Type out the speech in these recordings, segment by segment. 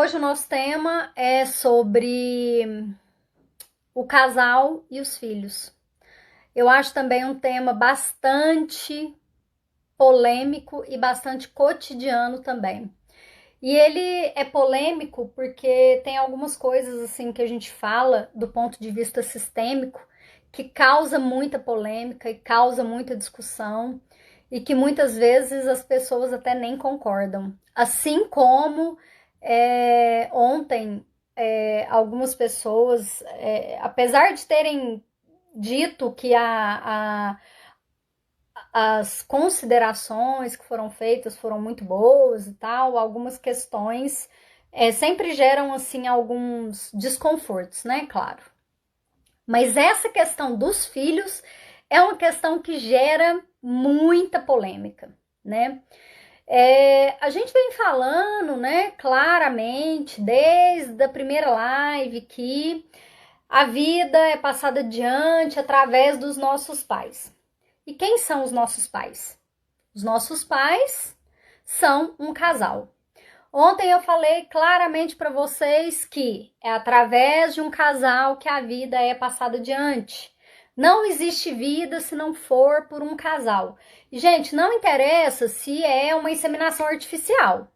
hoje o nosso tema é sobre o casal e os filhos. Eu acho também um tema bastante polêmico e bastante cotidiano também. E ele é polêmico porque tem algumas coisas assim que a gente fala do ponto de vista sistêmico que causa muita polêmica e causa muita discussão e que muitas vezes as pessoas até nem concordam. Assim como ontem algumas pessoas, apesar de terem dito que as considerações que foram feitas foram muito boas e tal, algumas questões sempre geram assim alguns desconfortos, né? Claro. Mas essa questão dos filhos é uma questão que gera muita polêmica, né? A gente vem falando, né, claramente, desde a primeira live, que a vida é passada adiante através dos nossos pais. E quem são os nossos pais? Os nossos pais são um casal. Ontem eu falei claramente para vocês que é através de um casal que a vida é passada adiante. Não existe vida se não for por um casal. E, gente, não interessa se é uma inseminação artificial.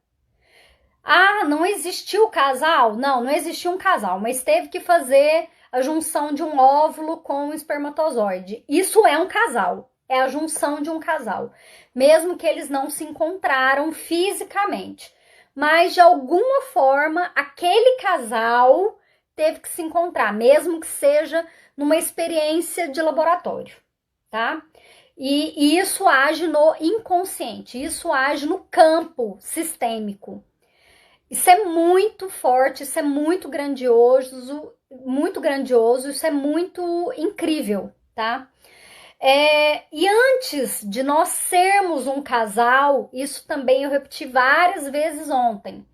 Ah, não existiu casal? Não existiu um casal, mas teve que fazer a junção de um óvulo com um espermatozoide. Isso é um casal, é a junção de um casal, mesmo que eles não se encontraram fisicamente. Mas de alguma forma, aquele casal teve que se encontrar, mesmo que seja numa experiência de laboratório, tá? E isso age no inconsciente, isso age no campo sistêmico. Isso é muito forte, isso é muito grandioso, isso é muito incrível, tá? E antes de nós sermos um casal, isso também eu repeti várias vezes ontem.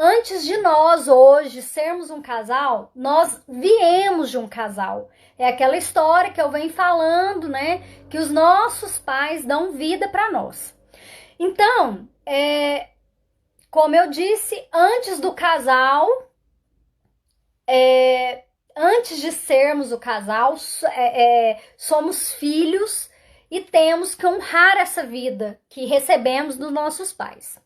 Antes de nós hoje sermos um casal, nós viemos de um casal. É aquela história que eu venho falando, né? Que os nossos pais dão vida para nós. Então, como eu disse, antes do casal, antes de sermos o casal, somos filhos e temos que honrar essa vida que recebemos dos nossos pais.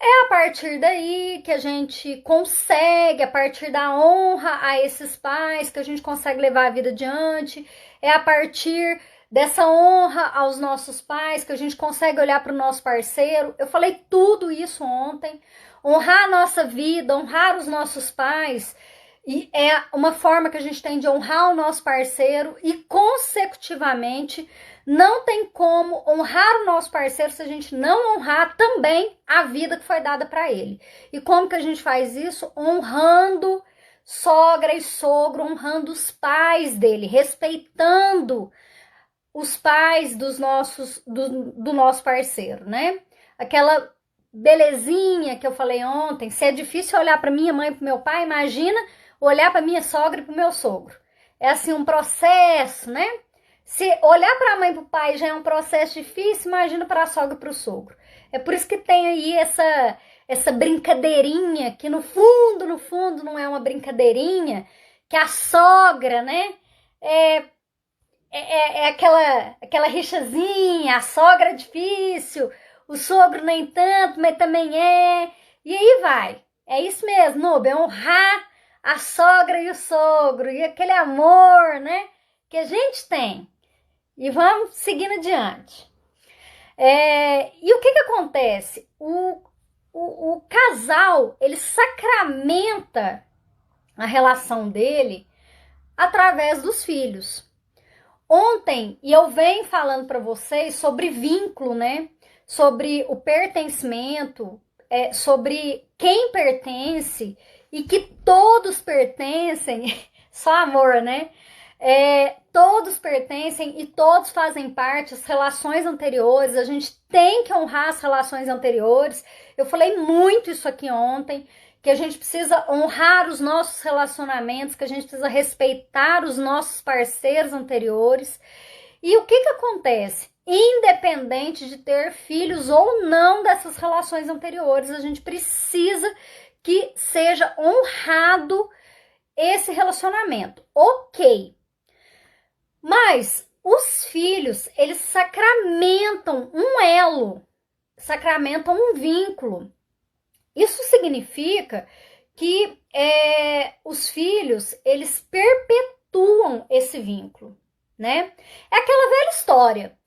É a partir daí que a gente consegue, a partir da honra a esses pais, que a gente consegue levar a vida adiante. É a partir dessa honra aos nossos pais que a gente consegue olhar para o nosso parceiro. Eu falei tudo isso ontem. Honrar a nossa vida, honrar os nossos pais. E é uma forma que a gente tem de honrar o nosso parceiro e, consecutivamente, não tem como honrar o nosso parceiro se a gente não honrar também a vida que foi dada para ele. E como que a gente faz isso? Honrando sogra e sogro, honrando os pais dele, respeitando os pais do nosso parceiro, né? Aquela belezinha que eu falei ontem, se é difícil olhar para minha mãe e para meu pai, imagina olhar para minha sogra e para o meu sogro. É assim um processo, né? Se olhar para a mãe e para o pai já é um processo difícil, imagina para a sogra e para o sogro. É por isso que tem aí essa brincadeirinha, que no fundo não é uma brincadeirinha, que a sogra, né? É aquela rixazinha, a sogra é difícil, o sogro nem tanto, mas também é. E aí vai. É isso mesmo, Nube, é honrar a sogra e o sogro, e aquele amor, né, que a gente tem. E vamos seguindo adiante. E o que acontece? O casal, ele sacramenta a relação dele através dos filhos. Ontem, e eu venho falando para vocês sobre vínculo, né? Sobre o pertencimento, sobre quem pertence e que todos pertencem, só amor, né? Todos pertencem e todos fazem parte das relações anteriores. A gente tem que honrar as relações anteriores. Eu falei muito isso aqui ontem, que a gente precisa honrar os nossos relacionamentos, que a gente precisa respeitar os nossos parceiros anteriores. E o que acontece? Independente de ter filhos ou não dessas relações anteriores, a gente precisa que seja honrado esse relacionamento. Ok. Mas os filhos, eles sacramentam um elo, sacramentam um vínculo. Isso significa que os filhos, eles perpetuam esse vínculo, né? É aquela velha história.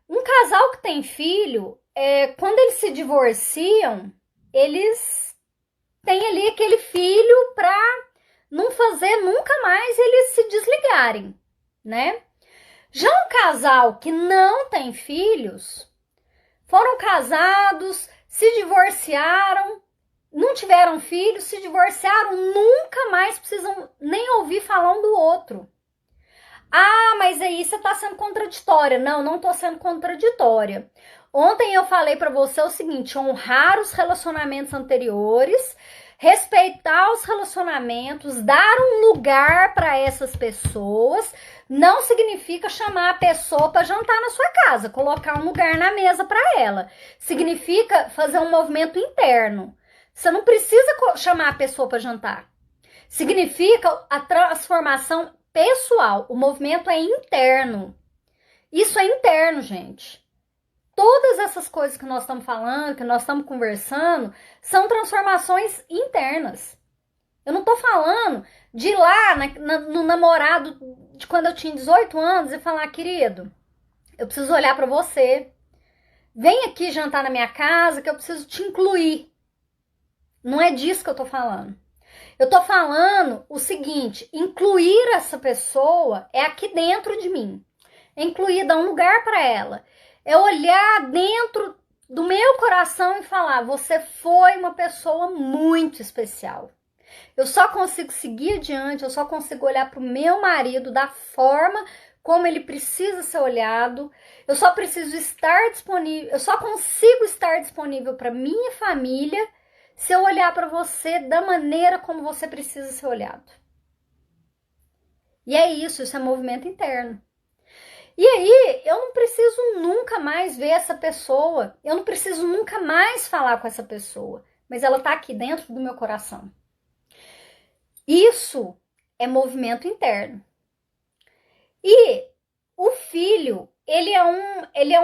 Um casal que tem filho, quando eles se divorciam, eles têm ali aquele filho para não fazer nunca mais eles se desligarem, né? Já um casal que não tem filhos, foram casados, se divorciaram, não tiveram filhos, se divorciaram, nunca mais precisam nem ouvir falar um do outro. Ah, mas aí você tá sendo contraditória. Não, não tô sendo contraditória. Ontem eu falei para você o seguinte: honrar os relacionamentos anteriores, respeitar os relacionamentos, dar um lugar para essas pessoas, não significa chamar a pessoa para jantar na sua casa, colocar um lugar na mesa para ela. Significa fazer um movimento interno. Você não precisa chamar a pessoa para jantar. Significa a transformação pessoal. O movimento é interno. Isso é interno, gente. Todas essas coisas que nós estamos falando, que nós estamos conversando, são transformações internas. Eu não estou falando de ir lá no namorado de quando eu tinha 18 anos e falar, querido, eu preciso olhar para você. Vem aqui jantar na minha casa que eu preciso te incluir. Não é disso que eu estou falando. Eu tô falando o seguinte: incluir essa pessoa é aqui dentro de mim. É incluir, dar um lugar para ela. É olhar dentro do meu coração e falar: você foi uma pessoa muito especial. Eu só consigo seguir adiante, eu só consigo olhar para o meu marido da forma como ele precisa ser olhado. Eu só preciso estar disponível, eu só consigo estar disponível para minha família se eu olhar para você da maneira como você precisa ser olhado. E é isso é movimento interno. E aí, eu não preciso nunca mais ver essa pessoa, eu não preciso nunca mais falar com essa pessoa, mas ela tá aqui dentro do meu coração. Isso é movimento interno. E o filho, ele é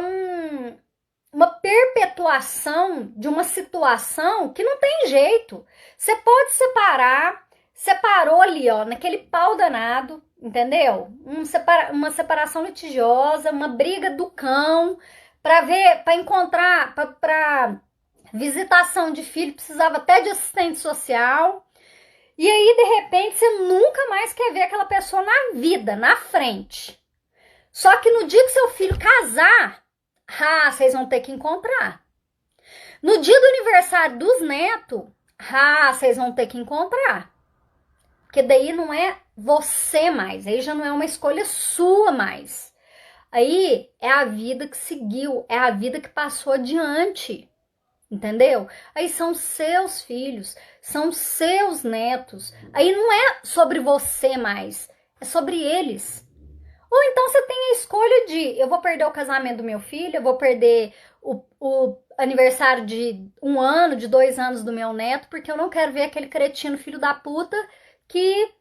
uma perpetuação de uma situação que não tem jeito. Você pode separar, separou ali, ó, naquele pau danado, entendeu? Uma separação litigiosa, uma briga do cão, para encontrar, para visitação de filho, precisava até de assistente social. E aí, de repente, você nunca mais quer ver aquela pessoa na vida, na frente. Só que no dia que seu filho casar, vocês vão ter que encontrar. No dia do aniversário dos netos, vocês vão ter que encontrar. Porque daí não é você mais, aí já não é uma escolha sua mais. Aí é a vida que seguiu, é a vida que passou adiante. Entendeu? Aí são seus filhos, são seus netos. Aí não é sobre você mais, é sobre eles. Ou então você tem a escolha de: eu vou perder o casamento do meu filho, eu vou perder o aniversário de 1 ano, de 2 anos do meu neto, porque eu não quero ver aquele cretino filho da puta que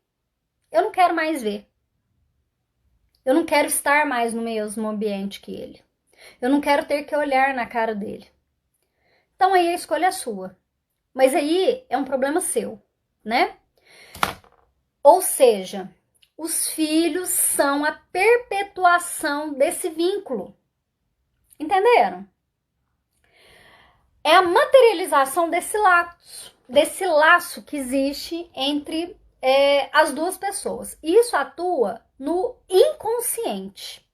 eu não quero mais ver. Eu não quero estar mais no mesmo ambiente que ele. Eu não quero ter que olhar na cara dele. Então aí a escolha é sua. Mas aí é um problema seu, né? Ou seja, os filhos são a perpetuação desse vínculo. Entenderam? É a materialização desse laço que existe entre as duas pessoas. E isso atua no inconsciente.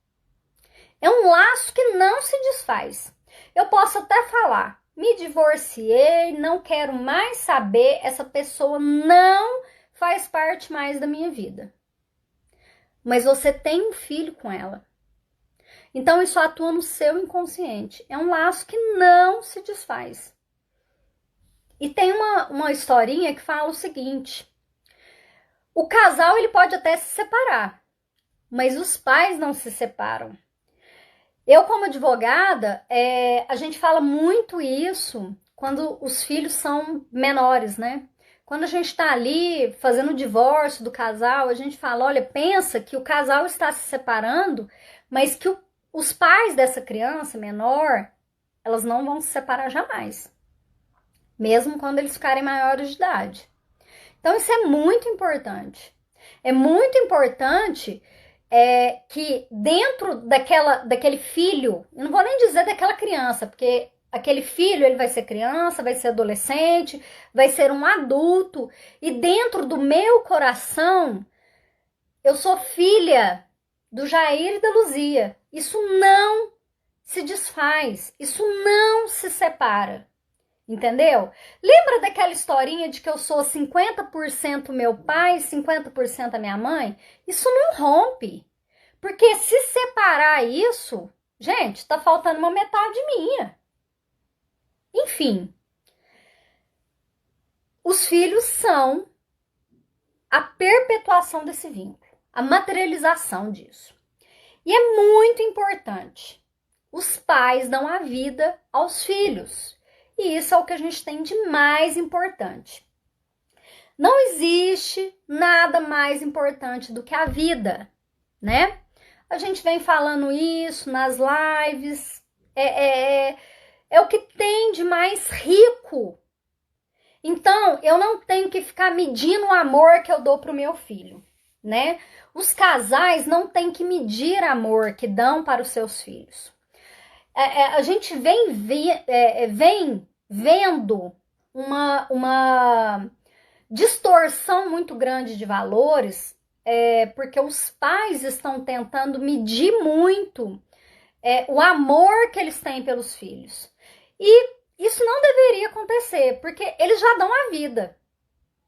É um laço que não se desfaz. Eu posso até falar: me divorciei, não quero mais saber, essa pessoa não faz parte mais da minha vida. Mas você tem um filho com ela. Então isso atua no seu inconsciente. É um laço que não se desfaz. E tem uma historinha que fala o seguinte: o casal ele pode até se separar, mas os pais não se separam. Eu, como advogada, a gente fala muito isso quando os filhos são menores, né? Quando a gente está ali fazendo o divórcio do casal, a gente fala, olha, pensa que o casal está se separando, mas que os pais dessa criança menor, elas não vão se separar jamais, mesmo quando eles ficarem maiores de idade. Então isso é muito importante. É muito importante que dentro daquele filho, eu não vou nem dizer daquela criança, porque aquele filho, ele vai ser criança, vai ser adolescente, vai ser um adulto. E dentro do meu coração, eu sou filha do Jair e da Luzia. Isso não se desfaz, isso não se separa. Entendeu? Lembra daquela historinha de que eu sou 50% meu pai, 50% a minha mãe? Isso não rompe. Porque se separar isso, gente, tá faltando uma metade minha. Enfim, os filhos são a perpetuação desse vínculo, a materialização disso. E é muito importante. Os pais dão a vida aos filhos. E isso é o que a gente tem de mais importante. Não existe nada mais importante do que a vida, né? A gente vem falando isso nas lives. É o que tem de mais rico. Então, eu não tenho que ficar medindo o amor que eu dou pro meu filho, né? Os casais não têm que medir amor que dão para os seus filhos. A gente vem vendo uma distorção muito grande de valores, porque os pais estão tentando medir muito o amor que eles têm pelos filhos. E isso não deveria acontecer, porque eles já dão a vida,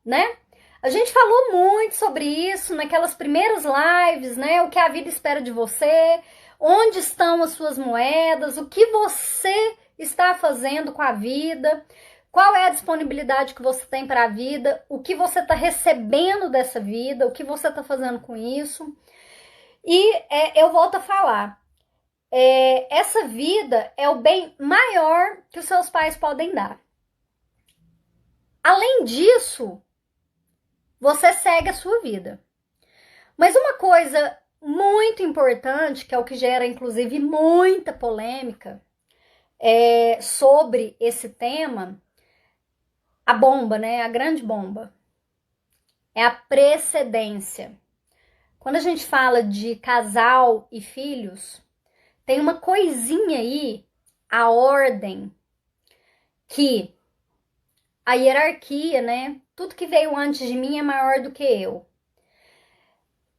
né? A gente falou muito sobre isso naquelas primeiras lives, né? O que a vida espera de você, onde estão as suas moedas, o que você está fazendo com a vida, qual é a disponibilidade que você tem para a vida, o que você está recebendo dessa vida, o que você está fazendo com isso. E eu volto a falar, essa vida é o bem maior que os seus pais podem dar. Além disso, você segue a sua vida. Mas uma coisa muito importante, que é o que gera inclusive muita polêmica sobre esse tema, a bomba, né? A grande bomba, é a precedência. Quando a gente fala de casal e filhos, tem uma coisinha aí, a ordem, que a hierarquia, né? Tudo que veio antes de mim é maior do que eu.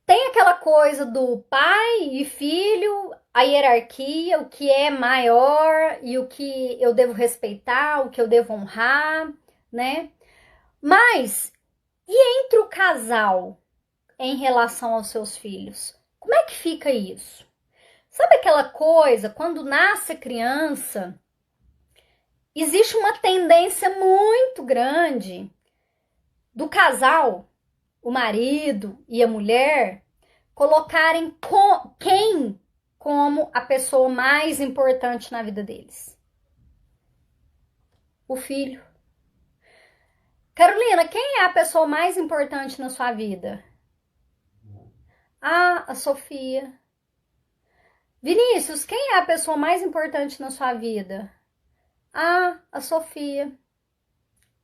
Tem aquela coisa do pai e filho, a hierarquia, o que é maior e o que eu devo respeitar, o que eu devo honrar, né? Mas e entre o casal em relação aos seus filhos? Como é que fica isso? Sabe aquela coisa, quando nasce a criança, existe uma tendência muito grande do casal, o marido e a mulher, colocarem quem como a pessoa mais importante na vida deles? O filho. Carolina, quem é a pessoa mais importante na sua vida? Ah, a Sofia. Vinícius, quem é a pessoa mais importante na sua vida? Ah, a Sofia.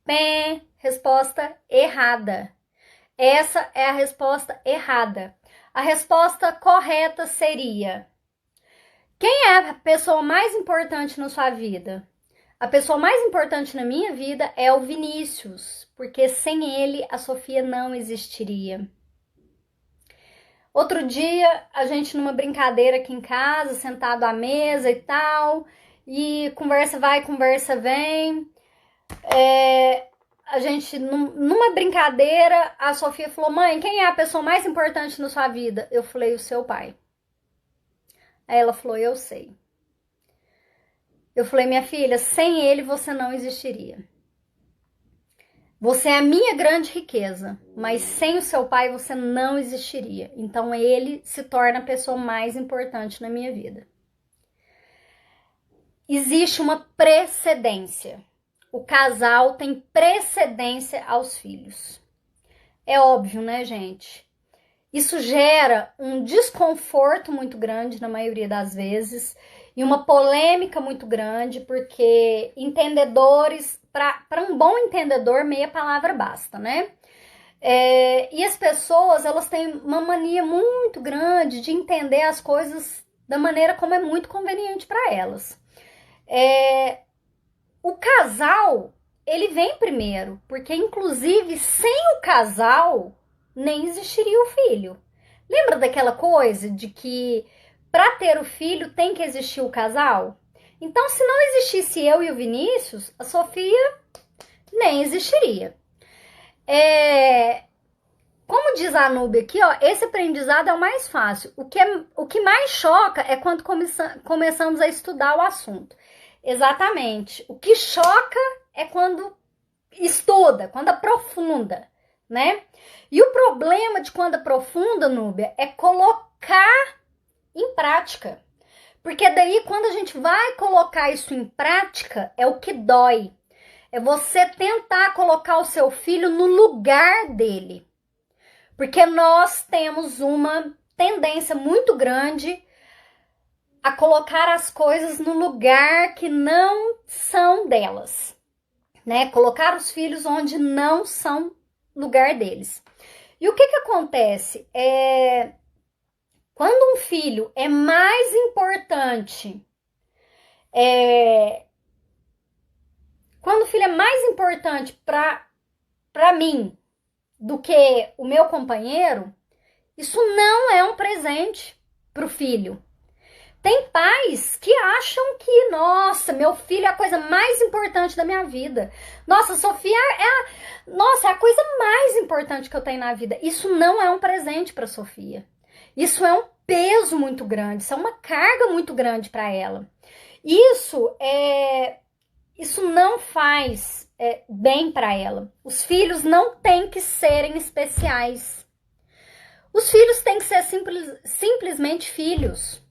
Bem, resposta errada. Essa é a resposta errada. A resposta correta seria: quem é a pessoa mais importante na sua vida? A pessoa mais importante na minha vida é o Vinícius, porque sem ele a Sofia não existiria. Outro dia, a gente numa brincadeira aqui em casa, sentado à mesa e tal, e conversa vai, conversa vem. A gente, numa brincadeira, a Sofia falou: mãe, quem é a pessoa mais importante na sua vida? Eu falei: o seu pai. Aí ela falou: eu sei. Eu falei: minha filha, sem ele você não existiria. Você é a minha grande riqueza, mas sem o seu pai você não existiria. Então ele se torna a pessoa mais importante na minha vida. Existe uma precedência. o casal tem precedência aos filhos. É óbvio, né, gente? Isso gera um desconforto muito grande na maioria das vezes e uma polêmica muito grande, porque entendedores, para um bom entendedor, meia palavra basta, né? E as pessoas, elas têm uma mania muito grande de entender as coisas da maneira como é muito conveniente para elas. O casal, ele vem primeiro, porque inclusive sem o casal nem existiria o filho. Lembra daquela coisa de que para ter o filho tem que existir o casal? Então, se não existisse eu e o Vinícius, a Sofia nem existiria. Como diz a Nubia aqui, ó, esse aprendizado é o mais fácil. O que mais choca é quando começamos a estudar o assunto. Exatamente. O que choca é quando estuda, quando aprofunda, né? E o problema de quando aprofunda, Núbia, é colocar em prática. Porque daí, quando a gente vai colocar isso em prática, é o que dói. É você tentar colocar o seu filho no lugar dele. Porque nós temos uma tendência muito grande a colocar as coisas no lugar que não são delas, né? Colocar os filhos onde não são lugar deles. E o que acontece? Quando um filho é mais importante, quando o filho é mais importante para mim do que o meu companheiro, isso não é um presente para o filho. Tem pais que acham que, nossa, meu filho é a coisa mais importante da minha vida. Nossa, Sofia é a coisa mais importante que eu tenho na vida. Isso não é um presente para Sofia. Isso é um peso muito grande, isso é uma carga muito grande para ela. Isso não faz bem para ela. Os filhos não têm que serem especiais. Os filhos têm que ser simplesmente filhos.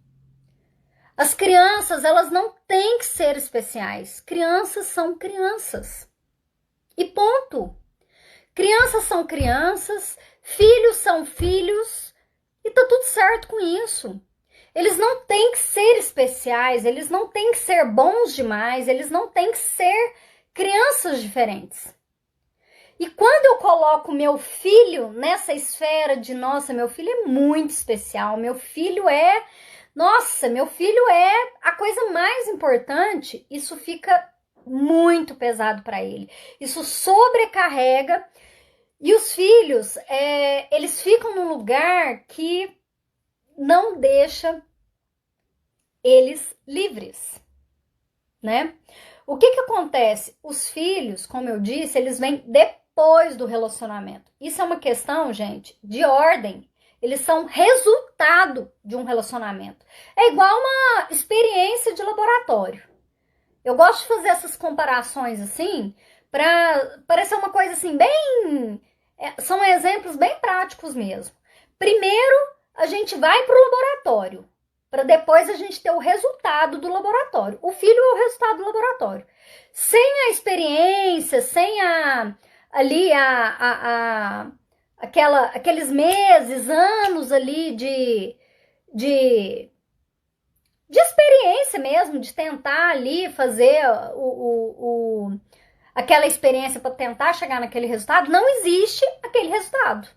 As crianças, elas não têm que ser especiais. Crianças são crianças. E ponto. Crianças são crianças, filhos são filhos, e tá tudo certo com isso. Eles não têm que ser especiais, eles não têm que ser bons demais, eles não têm que ser crianças diferentes. E quando eu coloco meu filho nessa esfera de, nossa, meu filho é muito especial, meu filho é a coisa mais importante, isso fica muito pesado para ele. Isso sobrecarrega e os filhos, eles ficam num lugar que não deixa eles livres, né? O que acontece? Os filhos, como eu disse, eles vêm depois do relacionamento. Isso é uma questão, gente, de ordem. Eles são resultado de um relacionamento. É igual uma experiência de laboratório. Eu gosto de fazer essas comparações assim, para parecer uma coisa assim, bem... são exemplos bem práticos mesmo. Primeiro, a gente vai para o laboratório, para depois a gente ter o resultado do laboratório. O filho é o resultado do laboratório. Sem a experiência, sem aqueles meses, anos ali de experiência mesmo, de tentar ali fazer aquela experiência para tentar chegar naquele resultado, não existe aquele resultado.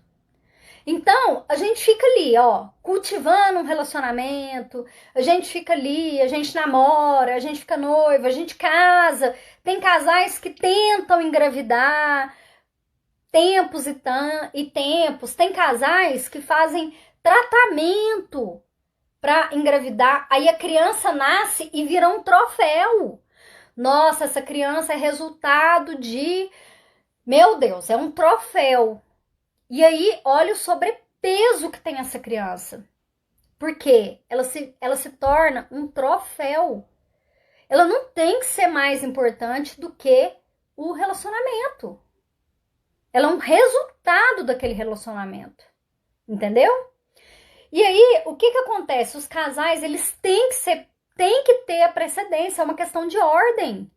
Então, a gente fica ali, ó, cultivando um relacionamento, a gente fica ali, a gente namora, a gente fica noiva, a gente casa. Tem casais que tentam engravidar, tempos e tempos. Tem casais que fazem tratamento para engravidar, aí a criança nasce e vira um troféu. Nossa, essa criança é resultado de... Meu Deus, é um troféu. E aí, olha o sobrepeso que tem essa criança. Por quê? Ela se torna um troféu. Ela não tem que ser mais importante do que o relacionamento. Ela é um resultado daquele relacionamento. Entendeu? E aí, o que acontece? Os casais, eles têm que ter a precedência, é uma questão de ordem.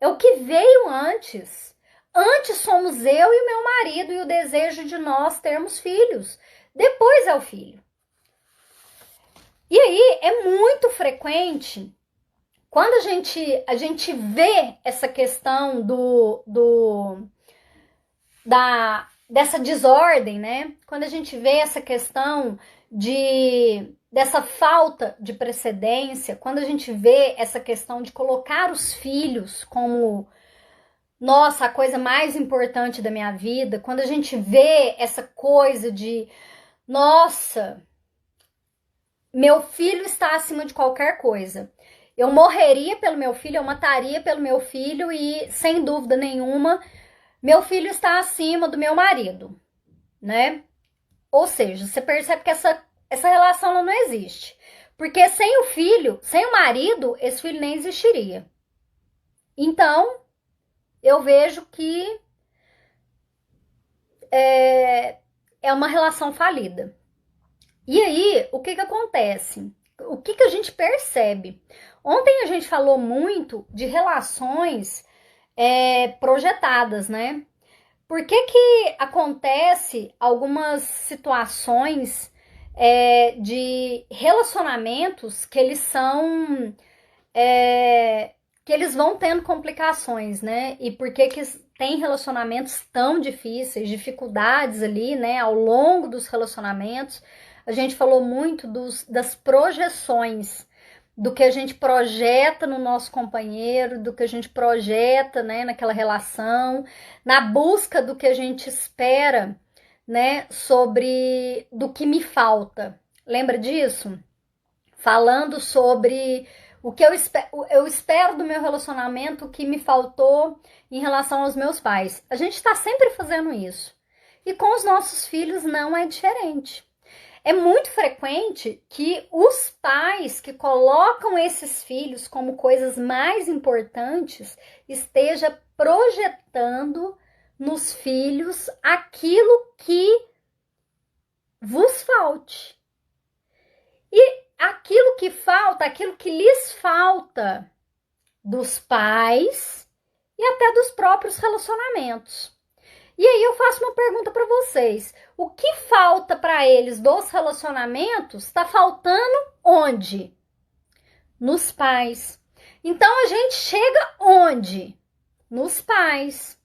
É o que veio antes. Antes somos eu e o meu marido e o desejo de nós termos filhos. Depois é o filho. E aí é muito frequente quando a gente vê essa questão dessa desordem, né? Quando a gente vê essa questão dessa falta de precedência, quando a gente vê essa questão de colocar os filhos como, nossa, a coisa mais importante da minha vida, quando a gente vê essa coisa de, nossa, meu filho está acima de qualquer coisa. Eu morreria pelo meu filho, eu mataria pelo meu filho e, sem dúvida nenhuma, meu filho está acima do meu marido, né? Ou seja, você percebe que essa relação ela não existe. Porque sem o filho, sem o marido, esse filho nem existiria. Então, eu vejo que é uma relação falida. E aí, o que acontece? O que a gente percebe? Ontem a gente falou muito de relações projetadas, né? Por que acontece algumas situações de relacionamentos que eles são que eles vão tendo complicações, né? E por que tem relacionamentos tão difíceis, dificuldades ali, né? Ao longo dos relacionamentos, a gente falou muito das projeções, do que a gente projeta no nosso companheiro, do que a gente projeta, né, naquela relação, na busca do que a gente espera, né, sobre do que me falta. Lembra disso? Falando sobre o que eu espero do meu relacionamento, o que me faltou em relação aos meus pais. A gente está sempre fazendo isso. E com os nossos filhos não é diferente. É muito frequente que os pais que colocam esses filhos como coisas mais importantes esteja projetando nos filhos aquilo que vos falte. E aquilo que falta, aquilo que lhes falta dos pais e até dos próprios relacionamentos. E aí eu faço uma pergunta para vocês. O que falta para eles dos relacionamentos está faltando onde? Nos pais. Então a gente chega onde? Nos pais.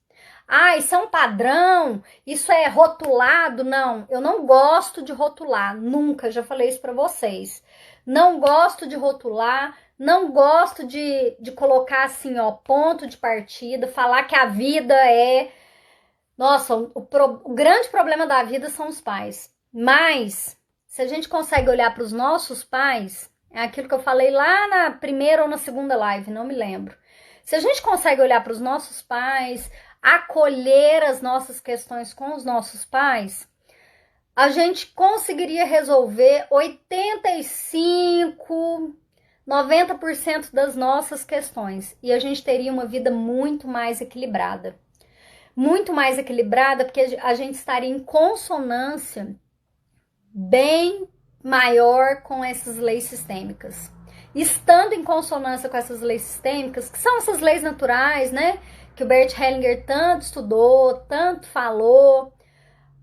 Ah, isso é um padrão, isso é rotulado. Não, eu não gosto de rotular, nunca, já falei isso para vocês. Não gosto de rotular, não gosto de colocar assim, ó, ponto de partida, falar que a vida é... Nossa, o grande problema da vida são os pais. Mas, se a gente consegue olhar para os nossos pais, é aquilo que eu falei lá na primeira ou na segunda live, não me lembro. Se a gente consegue olhar para os nossos pais, acolher as nossas questões com os nossos pais, a gente conseguiria resolver 85, 90% das nossas questões. E a gente teria uma vida muito mais equilibrada. Muito mais equilibrada, porque a gente estaria em consonância bem maior com essas leis sistêmicas. Estando em consonância com essas leis sistêmicas, que são essas leis naturais, né? Que o Bert Hellinger tanto estudou, tanto falou,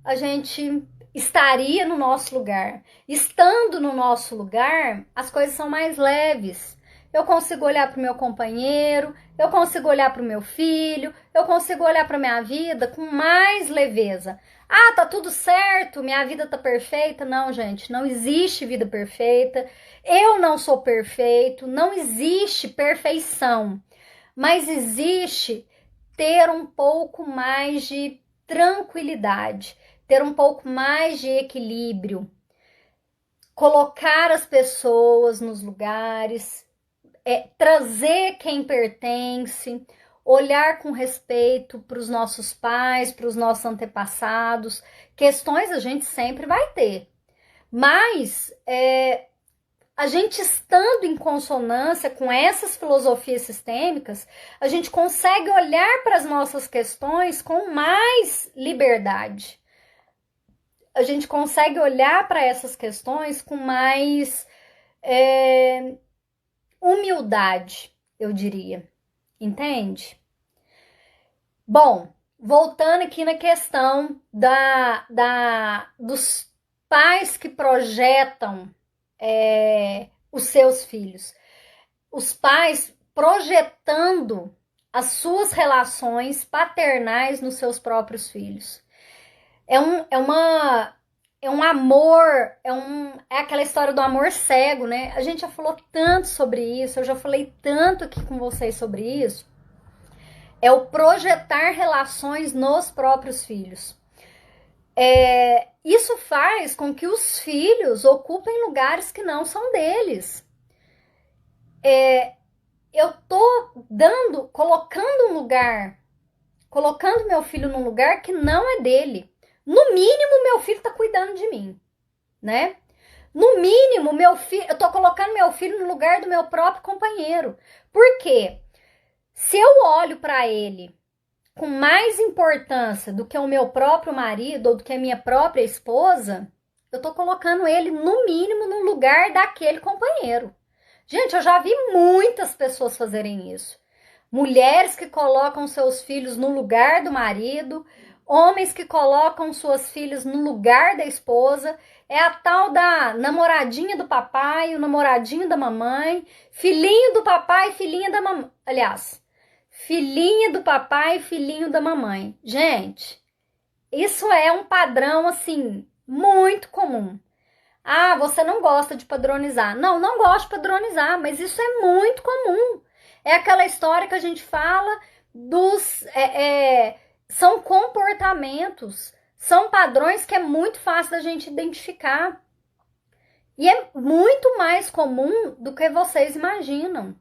a gente estaria no nosso lugar. Estando no nosso lugar, as coisas são mais leves. Eu consigo olhar para o meu companheiro, eu consigo olhar para o meu filho, eu consigo olhar para minha vida com mais leveza. Ah, tá tudo certo, minha vida tá perfeita. Não, gente, não existe vida perfeita. Eu não sou perfeito, não existe perfeição. Mas existe ter um pouco mais de tranquilidade, ter um pouco mais de equilíbrio, colocar as pessoas nos lugares, trazer quem pertence, olhar com respeito para os nossos pais, para os nossos antepassados. Questões a gente sempre vai ter, mas a gente estando em consonância com essas filosofias sistêmicas, a gente consegue olhar para as nossas questões com mais liberdade. A gente consegue olhar para essas questões com mais humildade, eu diria. Entende? Bom, voltando aqui na questão dos pais que projetam os seus filhos. Os pais projetando as suas relações paternais nos seus próprios filhos. É um amor, é aquela história do amor cego, né? A gente já falou tanto sobre isso, eu já falei tanto aqui com vocês sobre isso. É o projetar relações nos próprios filhos. Isso faz com que os filhos ocupem lugares que não são deles. Eu tô colocando meu filho num lugar que não é dele. No mínimo, meu filho tá cuidando de mim, né? No mínimo, eu tô colocando meu filho no lugar do meu próprio companheiro. Por quê? Se eu olho para ele com mais importância do que o meu próprio marido ou do que a minha própria esposa, eu tô colocando ele, no mínimo, no lugar daquele companheiro. Gente, eu já vi muitas pessoas fazerem isso. Mulheres que colocam seus filhos no lugar do marido, homens que colocam suas filhas no lugar da esposa. É a tal da namoradinha do papai, o namoradinho da mamãe, filhinho do papai, filhinha da mamãe. Aliás, filhinha do papai, filhinho da mamãe. Gente, isso é um padrão, assim, muito comum. Ah, você não gosta de padronizar. Não, não gosto de padronizar, mas isso é muito comum. É aquela história que a gente fala dos... são comportamentos, são padrões que é muito fácil da gente identificar. E é muito mais comum do que vocês imaginam.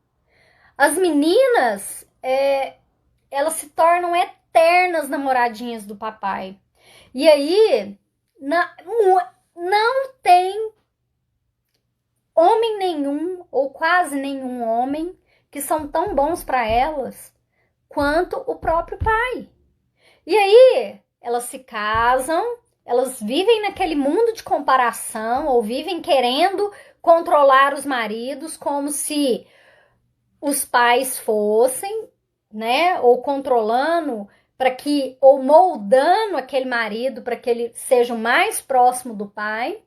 As meninas, elas se tornam eternas namoradinhas do papai. E aí, não tem homem nenhum, ou quase nenhum homem, que são tão bons para elas quanto o próprio pai. E aí, elas se casam, elas vivem naquele mundo de comparação, ou vivem querendo controlar os maridos como se os pais fossem, né? Ou controlando ou moldando aquele marido para que ele seja o mais próximo do pai.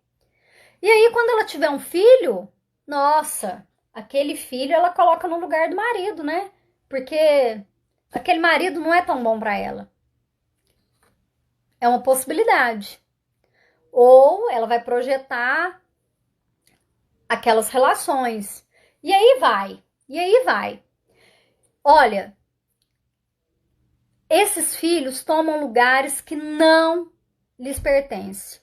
E aí, quando ela tiver um filho, nossa, aquele filho ela coloca no lugar do marido, né? Porque aquele marido não é tão bom para ela. É uma possibilidade. Ou ela vai projetar aquelas relações. E aí vai. Olha, esses filhos tomam lugares que não lhes pertencem.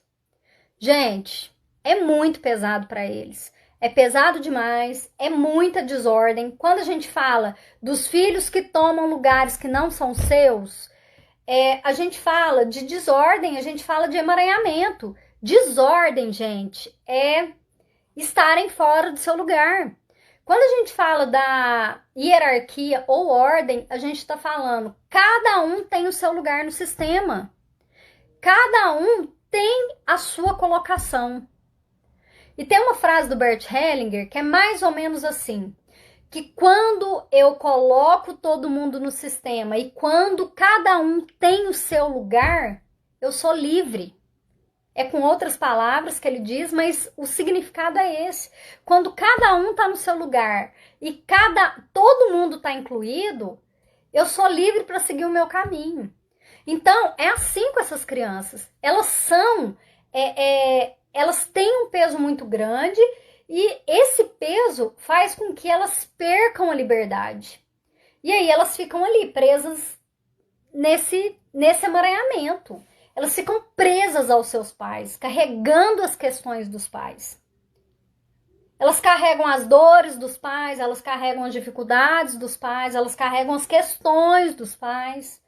Gente, é muito pesado para eles. É pesado demais, é muita desordem. Quando a gente fala dos filhos que tomam lugares que não são seus, a gente fala de desordem, a gente fala de emaranhamento. Desordem, gente, é estarem fora do seu lugar. Quando a gente fala da hierarquia ou ordem, a gente está falando, cada um tem o seu lugar no sistema. Cada um tem a sua colocação. E tem uma frase do Bert Hellinger que é mais ou menos assim, que quando eu coloco todo mundo no sistema e quando cada um tem o seu lugar, eu sou livre. É com outras palavras que ele diz, mas o significado é esse. Quando cada um está no seu lugar e todo mundo está incluído, eu sou livre para seguir o meu caminho. Então, é assim com essas crianças. Elas têm um peso muito grande e esse peso faz com que elas percam a liberdade. E aí elas ficam ali presas nesse emaranhamento. Elas ficam presas aos seus pais, carregando as questões dos pais. Elas carregam as dores dos pais, elas carregam as dificuldades dos pais, elas carregam as questões dos pais.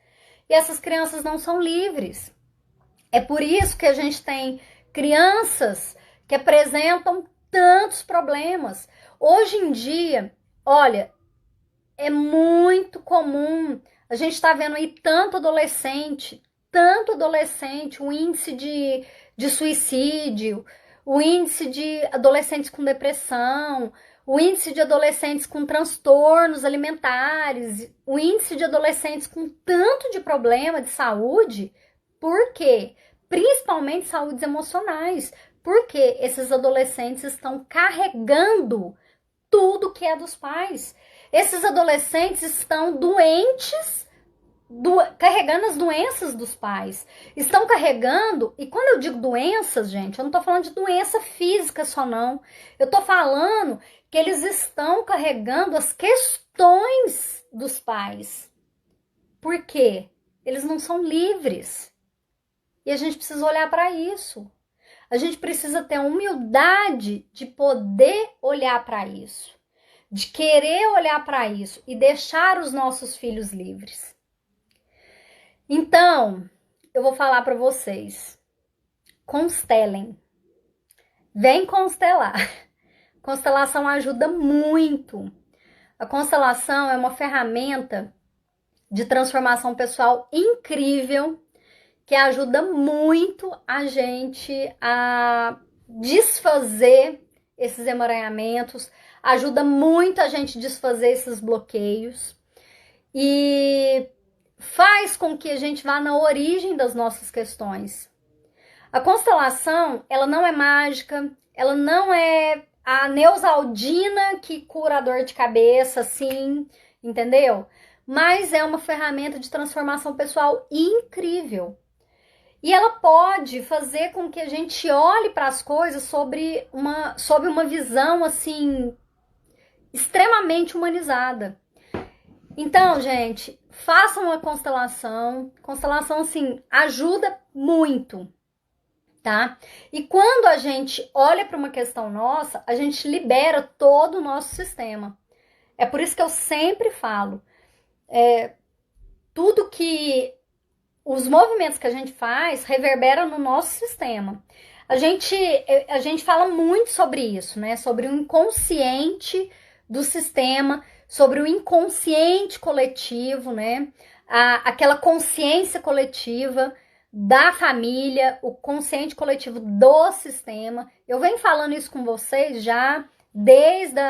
E essas crianças não são livres. É por isso que a gente tem crianças que apresentam tantos problemas. Hoje em dia, olha, é muito comum. A gente está vendo aí tanto adolescente, o índice de suicídio, o índice de adolescentes com depressão, o índice de adolescentes com transtornos alimentares, o índice de adolescentes com tanto de problema de saúde. Por quê? Principalmente saúdes emocionais, porque esses adolescentes estão carregando tudo que é dos pais. Esses adolescentes estão doentes, carregando as doenças dos pais. Estão carregando, e quando eu digo doenças, gente, eu não tô falando de doença física só não. Eu tô falando que eles estão carregando as questões dos pais. Por quê? Eles não são livres. E a gente precisa olhar para isso. A gente precisa ter a humildade de poder olhar para isso, de querer olhar para isso e deixar os nossos filhos livres. Então, eu vou falar para vocês, constelem, vem constelar. Constelação ajuda muito. A constelação é uma ferramenta de transformação pessoal incrível, que ajuda muito a gente a desfazer esses emaranhamentos, ajuda muito a gente desfazer esses bloqueios e faz com que a gente vá na origem das nossas questões. A constelação, ela não é mágica, ela não é a Neosaldina que cura a dor de cabeça, assim, entendeu? Mas é uma ferramenta de transformação pessoal incrível. E ela pode fazer com que a gente olhe para as coisas sob uma visão, assim, extremamente humanizada. Então, gente, façam a constelação. Constelação, assim, ajuda muito, tá? E quando a gente olha para uma questão nossa, a gente libera todo o nosso sistema. É por isso que eu sempre falo, tudo que os movimentos que a gente faz reverberam no nosso sistema. A gente fala muito sobre isso, né? Sobre o inconsciente do sistema, sobre o inconsciente coletivo, né? Aquela consciência coletiva da família, o consciente coletivo do sistema. Eu venho falando isso com vocês já desde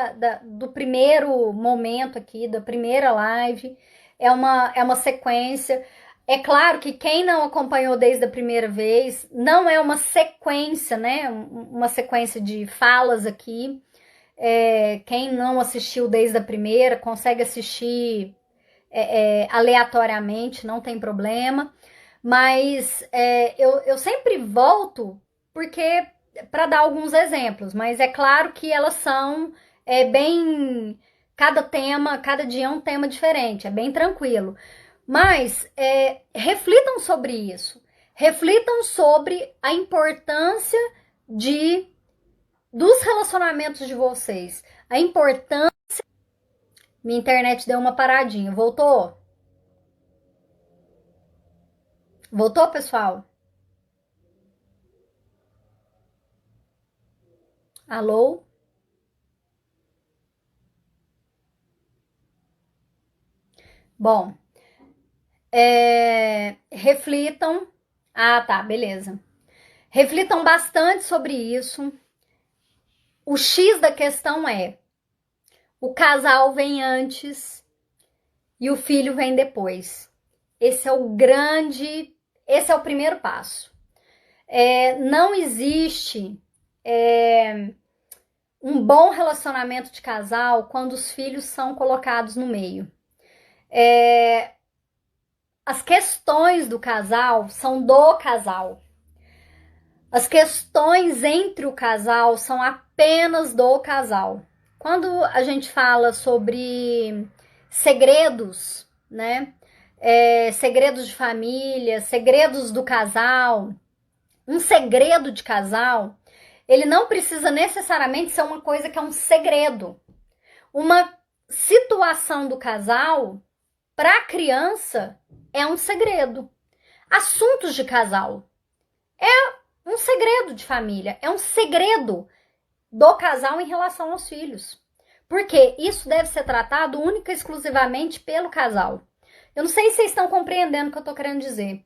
do primeiro momento aqui, da primeira live. É uma sequência. É claro que quem não acompanhou desde a primeira vez, não é uma sequência, né? Uma sequência de falas aqui. Quem não assistiu desde a primeira, consegue assistir aleatoriamente, não tem problema. Mas eu sempre volto porque para dar alguns exemplos, mas é claro que elas são bem. Cada tema, cada dia é um tema diferente, é bem tranquilo. Mas reflitam sobre isso. Reflitam sobre a importância dos relacionamentos de vocês. A importância. Minha internet deu uma paradinha. Voltou? Voltou, pessoal? Alô? Bom, reflitam. Ah, tá, beleza. Reflitam bastante sobre isso. O X da questão é: o casal vem antes e o filho vem depois. Esse é o primeiro passo. Não existe um bom relacionamento de casal quando os filhos são colocados no meio. As questões do casal são do casal. As questões entre o casal são apenas do casal. Quando a gente fala sobre segredos, né? Segredos de família, segredos do casal, um segredo de casal, ele não precisa necessariamente ser uma coisa que é um segredo. Uma situação do casal, para a criança, é um segredo. Assuntos de casal é um segredo de família, é um segredo do casal em relação aos filhos. Porque isso deve ser tratado única e exclusivamente pelo casal. Eu não sei se vocês estão compreendendo o que eu estou querendo dizer.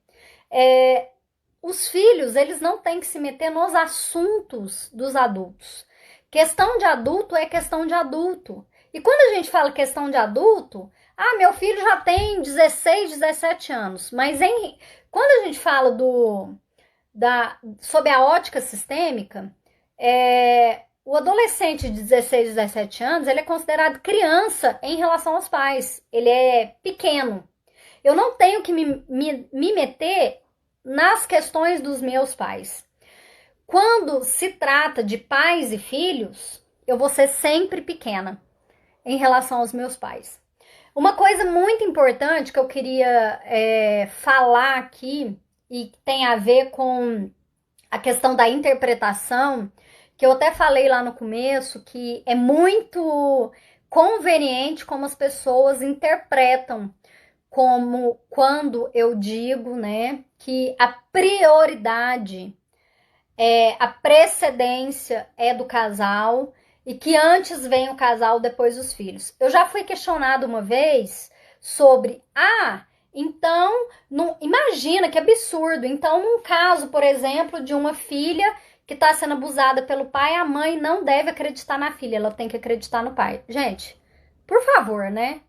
Os filhos, eles não têm que se meter nos assuntos dos adultos. Questão de adulto é questão de adulto. E quando a gente fala questão de adulto, meu filho já tem 16, 17 anos. Mas quando a gente fala sob a ótica sistêmica, o adolescente de 16, 17 anos, ele é considerado criança em relação aos pais. Ele é pequeno. Eu não tenho que me meter nas questões dos meus pais. Quando se trata de pais e filhos, eu vou ser sempre pequena em relação aos meus pais. Uma coisa muito importante que eu queria falar aqui e que tem a ver com a questão da interpretação, que eu até falei lá no começo, que é muito conveniente como as pessoas interpretam, como quando eu digo, né, que a prioridade, a precedência é do casal e que antes vem o casal, depois os filhos. Eu já fui questionada uma vez sobre, então, não, imagina que absurdo. Então, num caso, por exemplo, de uma filha que está sendo abusada pelo pai, a mãe não deve acreditar na filha, ela tem que acreditar no pai. Gente, por favor, né?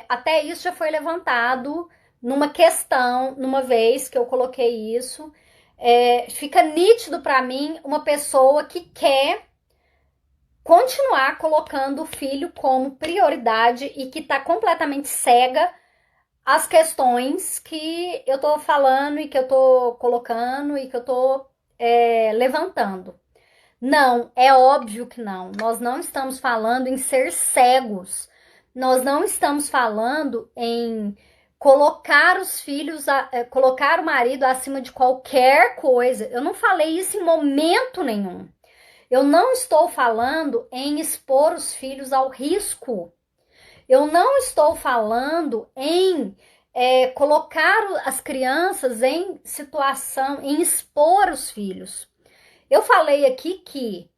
Até isso já foi levantado numa questão, numa vez que eu coloquei isso. Fica nítido para mim uma pessoa que quer continuar colocando o filho como prioridade e que está completamente cega às questões que eu tô falando e que eu tô colocando e que eu tô levantando. Não, é óbvio que não. Nós não estamos falando em ser cegos. Nós não estamos falando em colocar os filhos, colocar o marido acima de qualquer coisa. Eu não falei isso em momento nenhum. Eu não estou falando em expor os filhos ao risco. Eu não estou falando em colocar as crianças em situação, em expor os filhos. Eu falei aqui que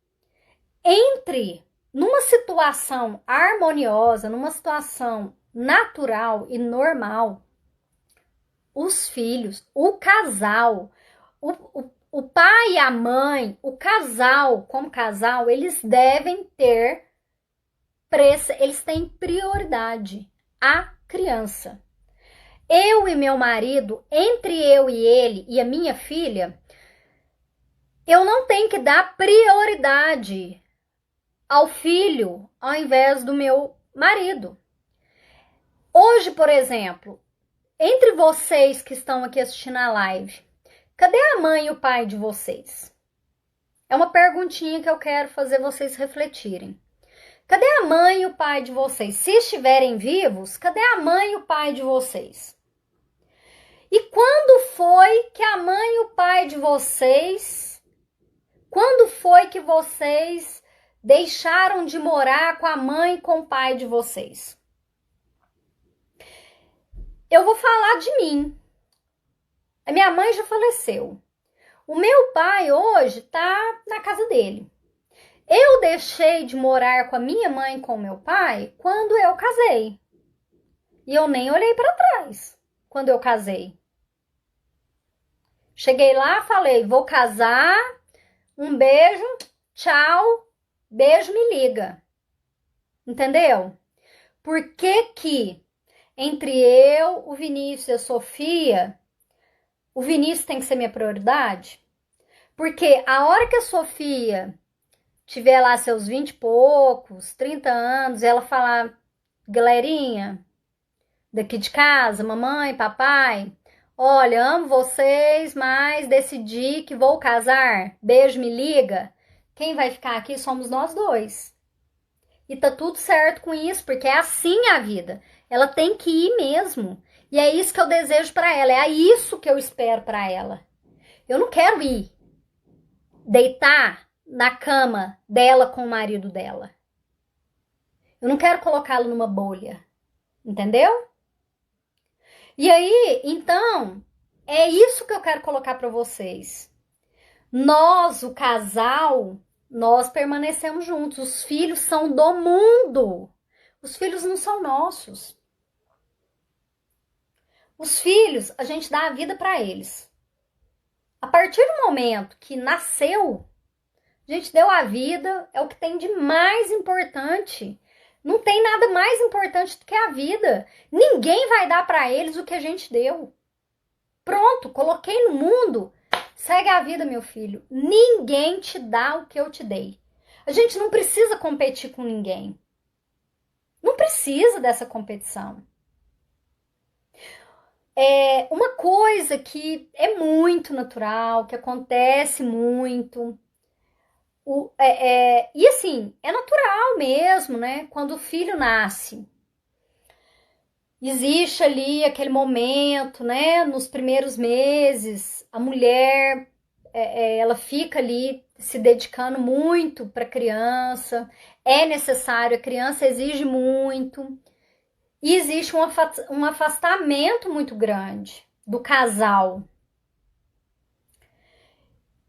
numa situação harmoniosa, numa situação natural e normal, os filhos, o casal, o pai e a mãe, o casal, como casal, eles devem ter eles têm prioridade a criança. Eu e meu marido, entre eu e ele e a minha filha, eu não tenho que dar prioridade ao filho ao invés do meu marido. Hoje, por exemplo, entre vocês que estão aqui assistindo a live, cadê a mãe e o pai de vocês? É uma perguntinha que eu quero fazer vocês refletirem. Cadê a mãe e o pai de vocês? Se estiverem vivos, cadê a mãe e o pai de vocês? E quando foi que a mãe e o pai de vocês, quando foi que vocês deixaram de morar com a mãe e com o pai de vocês? Eu vou falar de mim. A minha mãe já faleceu. O meu pai hoje tá na casa dele. Eu deixei de morar com a minha mãe e com o meu pai quando eu casei. E eu nem olhei para trás quando eu casei. Cheguei lá, falei, vou casar, um beijo, tchau, beijo, me liga. Entendeu? Por que entre eu, o Vinícius e a Sofia, o Vinícius tem que ser minha prioridade? Porque a hora que a Sofia tiver lá seus 20 e poucos, 30 anos, ela falar, galerinha, daqui de casa, mamãe, papai, olha, amo vocês, mas decidi que vou casar, beijo, me liga. Quem vai ficar aqui somos nós dois. E tá tudo certo com isso, porque é assim a vida. Ela tem que ir mesmo. E é isso que eu desejo para ela, é isso que eu espero para ela. Eu não quero ir deitar na cama dela com o marido dela. Eu não quero colocá-lo numa bolha. Entendeu? E aí, então, é isso que eu quero colocar para vocês. Nós, o casal, nós permanecemos juntos. Os filhos são do mundo. Os filhos não são nossos. Os filhos, a gente dá a vida para eles. A partir do momento que nasceu, A gente deu a vida, é o que tem de mais importante. Não tem nada mais importante do que a vida. Ninguém vai dar para eles o que a gente deu. Pronto, coloquei no mundo. Segue a vida, meu filho. Ninguém te dá o que eu te dei. A gente não precisa competir com ninguém. Não precisa dessa competição. É uma coisa que é muito natural, que acontece muito. E assim, é natural mesmo, né? Quando o filho nasce, existe ali aquele momento, né? Nos primeiros meses, a mulher ela fica ali se dedicando muito para a criança, é necessário, a criança exige muito, e existe um afastamento muito grande do casal.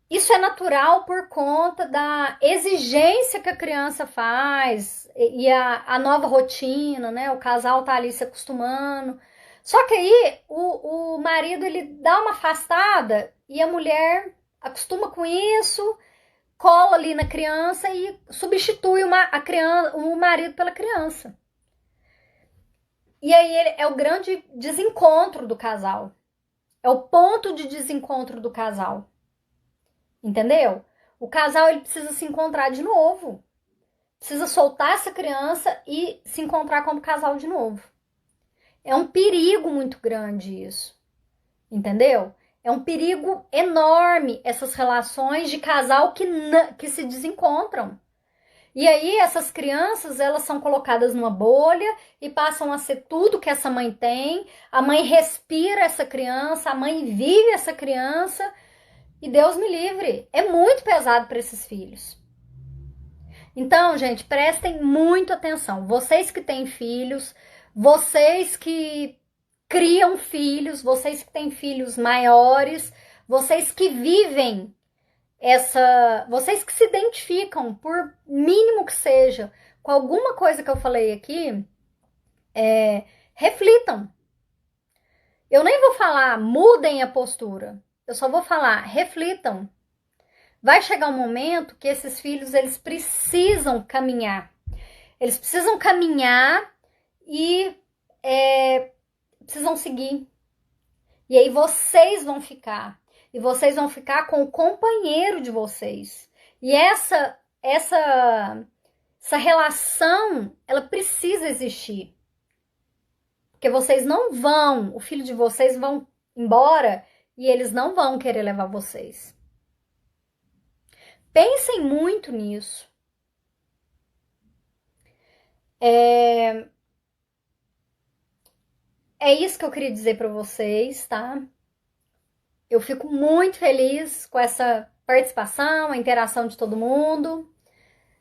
Isso é natural por conta da exigência que a criança faz e a nova rotina, né? O casal tá ali se acostumando. Só que aí o marido ele dá uma afastada e a mulher acostuma com isso, cola ali na criança e substitui o marido pela criança. E aí é o grande desencontro do casal. É o ponto de desencontro do casal. Entendeu? O casal ele precisa se encontrar de novo. Precisa soltar essa criança e se encontrar como casal de novo. É um perigo muito grande isso. Entendeu? É um perigo enorme essas relações de casal que se desencontram. E aí essas crianças, elas são colocadas numa bolha e passam a ser tudo que essa mãe tem. A mãe respira essa criança, a mãe vive essa criança. E Deus me livre, é muito pesado para esses filhos. Então, gente, prestem muito atenção. Vocês que têm filhos, vocês que criam filhos, vocês que têm filhos maiores, vocês que vivem vocês que se identificam, por mínimo que seja, com alguma coisa que eu falei aqui, reflitam. Eu nem vou falar mudem a postura. Eu só vou falar reflitam. Vai chegar um momento que esses filhos eles precisam caminhar. Eles precisam caminhar e precisam seguir. E aí vocês vão ficar. E vocês vão ficar com o companheiro de vocês. E essa relação, ela precisa existir. Porque vocês não vão, o filho de vocês vão embora e eles não vão querer levar vocês. Pensem muito nisso. É isso que eu queria dizer para vocês, tá? Eu fico muito feliz com essa participação, a interação de todo mundo.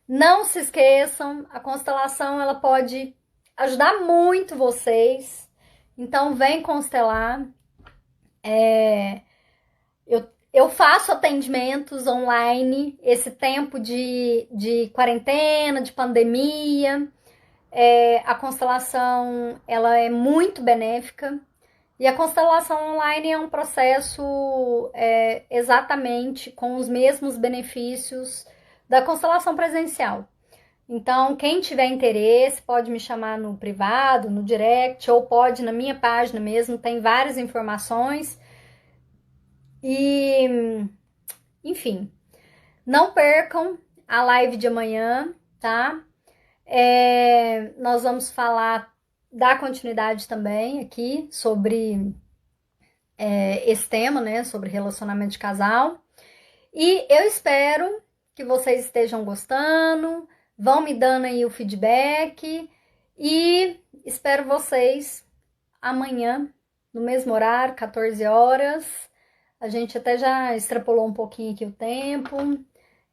Não se esqueçam, a constelação ela pode ajudar muito vocês. Então vem constelar. Eu faço atendimentos online, esse tempo de quarentena, de pandemia. A constelação ela é muito benéfica. E a constelação online é um processo exatamente com os mesmos benefícios da constelação presencial. Então, quem tiver interesse pode me chamar no privado, no direct, ou pode na minha página mesmo, tem várias informações. E, enfim, não percam a live de amanhã, tá? Nós vamos falar, dar continuidade também aqui sobre esse tema, né? Sobre relacionamento de casal. E eu espero que vocês estejam gostando, vão me dando aí o feedback e espero vocês amanhã, no mesmo horário, 14 horas. A gente até já extrapolou um pouquinho aqui o tempo.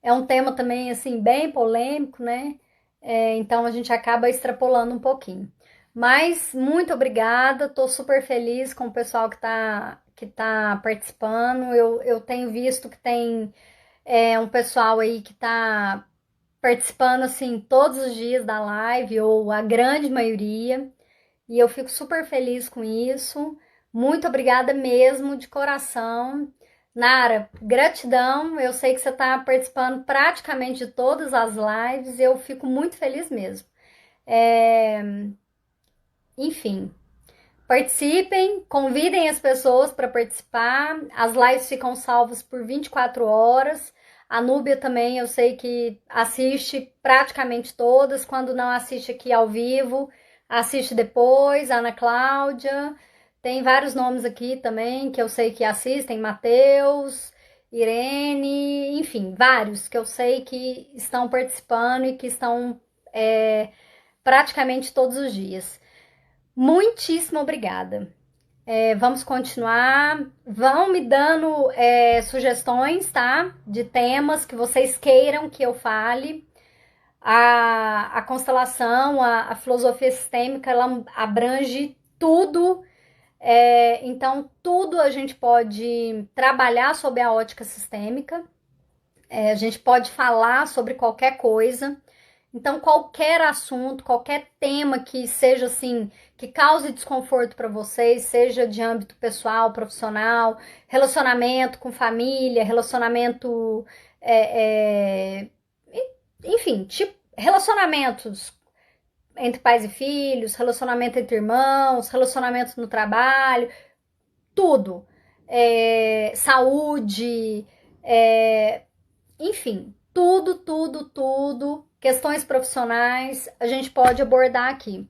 É um tema também, assim, bem polêmico, né? Então a gente acaba extrapolando um pouquinho. Mas muito obrigada, tô super feliz com o pessoal que tá participando. Eu tenho visto que tem um pessoal aí que tá participando assim todos os dias da live, ou a grande maioria, e eu fico super feliz com isso. Muito obrigada mesmo, de coração. Nara, gratidão. Eu sei que você está participando praticamente de todas as lives. Eu fico muito feliz mesmo. É, enfim, participem, convidem as pessoas para participar. As lives ficam salvas por 24 horas. A Núbia também, eu sei que assiste praticamente todas. Quando não assiste aqui ao vivo, assiste depois. A Ana Cláudia. Tem vários nomes aqui também que eu sei que assistem. Matheus, Irene, enfim, vários que eu sei que estão participando e que estão praticamente todos os dias. Muitíssimo obrigada. Vamos continuar. Vão me dando sugestões, tá? De temas que vocês queiram que eu fale. A constelação, a filosofia sistêmica, ela abrange tudo. Então, tudo a gente pode trabalhar sob a ótica sistêmica. A gente pode falar sobre qualquer coisa. Então, qualquer assunto, qualquer tema que seja assim, que cause desconforto para vocês, seja de âmbito pessoal, profissional, relacionamento com família, relacionamento, é, é, enfim, tipo, relacionamentos entre pais e filhos, relacionamento entre irmãos, relacionamento no trabalho, tudo. Saúde, enfim, tudo, tudo, tudo, questões profissionais, a gente pode abordar aqui.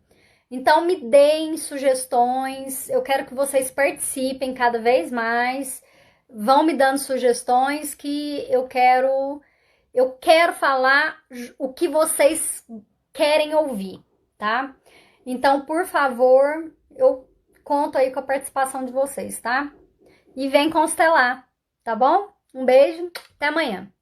Então, me deem sugestões, eu quero que vocês participem cada vez mais, vão me dando sugestões que eu quero falar o que vocês querem ouvir, tá? Então, por favor, eu conto aí com a participação de vocês, tá? E vem constelar, tá bom? Um beijo, até amanhã.